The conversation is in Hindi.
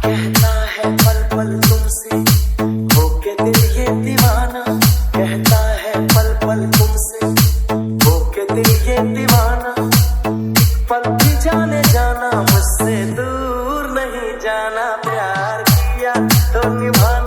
कहता है पल पल तुमसे होके दिल ये दीवाना, कहता है पल पल तुमसे होके दिल ये दीवाना। पल भी जाने जाना मुझसे दूर नहीं जाना, प्यार किया तो निभाना।